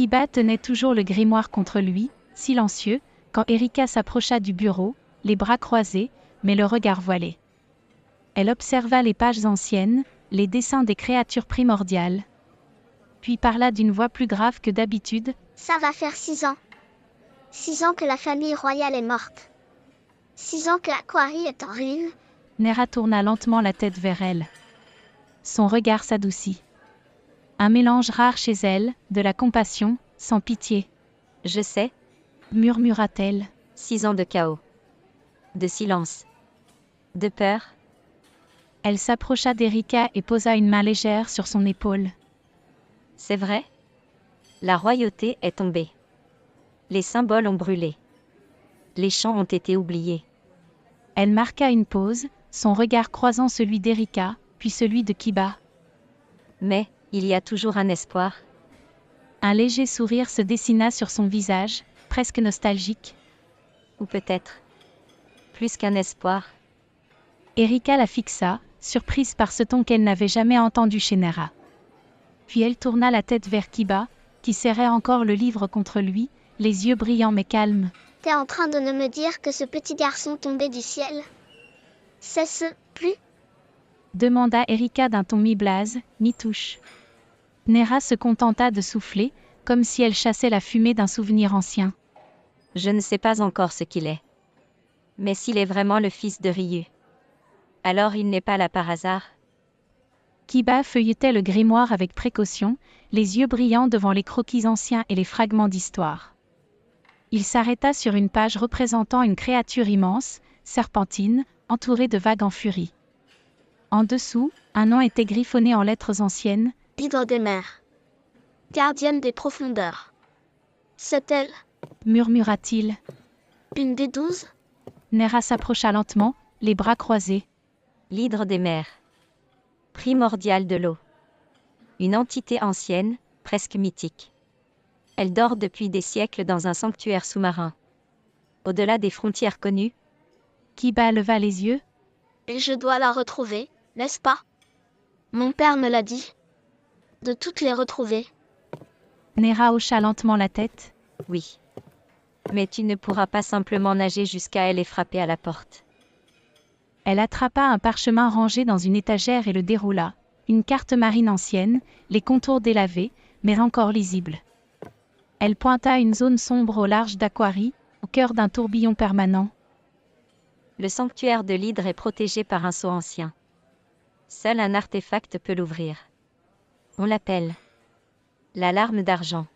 Kiba tenait toujours le grimoire contre lui, silencieux, quand Erika s'approcha du bureau, les bras croisés, mais le regard voilé. Elle observa les pages anciennes, les dessins des créatures primordiales. Puis parla d'une voix plus grave que d'habitude. « Ça va faire 6 ans. 6 ans que la famille royale est morte. 6 ans que Aquari est en ruine. » Nera tourna lentement la tête vers elle. Son regard s'adoucit. Un mélange rare chez elle, de la compassion, sans pitié. « Je sais, » murmura-t-elle. 6 ans de chaos. De silence. De peur. Elle s'approcha d'Erika et posa une main légère sur son épaule. C'est vrai? La royauté est tombée. Les symboles ont brûlé. Les chants ont été oubliés. Elle marqua une pause, son regard croisant celui d'Erika, puis celui de Kiba. Mais, il y a toujours un espoir. Un léger sourire se dessina sur son visage, presque nostalgique. Ou peut-être plus qu'un espoir. Erika la fixa, surprise par ce ton qu'elle n'avait jamais entendu chez Nera. Puis elle tourna la tête vers Kiba, qui serrait encore le livre contre lui, les yeux brillants mais calmes. « T'es en train de ne me dire que ce petit garçon tombé du ciel, c'est ce plus ?» demanda Erika d'un ton mi-blase, mi-touche. Nera se contenta de souffler, comme si elle chassait la fumée d'un souvenir ancien. « Je ne sais pas encore ce qu'il est. Mais s'il est vraiment le fils de Ryu, alors il n'est pas là par hasard. » Kiba feuilletait le grimoire avec précaution, les yeux brillants devant les croquis anciens et les fragments d'histoire. Il s'arrêta sur une page représentant une créature immense, serpentine, entourée de vagues en furie. En dessous, un nom était griffonné en lettres anciennes. « Hydre des mers. Gardienne des profondeurs. C'est elle ?» murmura-t-il. « Une des 12 ?» Nera s'approcha lentement, les bras croisés. L'hydre des mers. Primordiale de l'eau. Une entité ancienne, presque mythique. Elle dort depuis des siècles dans un sanctuaire sous-marin. Au-delà des frontières connues. Kiba leva les yeux. « Et je dois la retrouver, n'est-ce pas? Mon père me l'a dit. De toutes les retrouver. » Nera hocha lentement la tête. « Oui. Mais tu ne pourras pas simplement nager jusqu'à elle et frapper à la porte. » Elle attrapa un parchemin rangé dans une étagère et le déroula. Une carte marine ancienne, les contours délavés, mais encore lisibles. Elle pointa une zone sombre au large d'Aquari, au cœur d'un tourbillon permanent. Le sanctuaire de l'hydre est protégé par un sceau ancien. Seul un artefact peut l'ouvrir. On l'appelle la larme d'argent.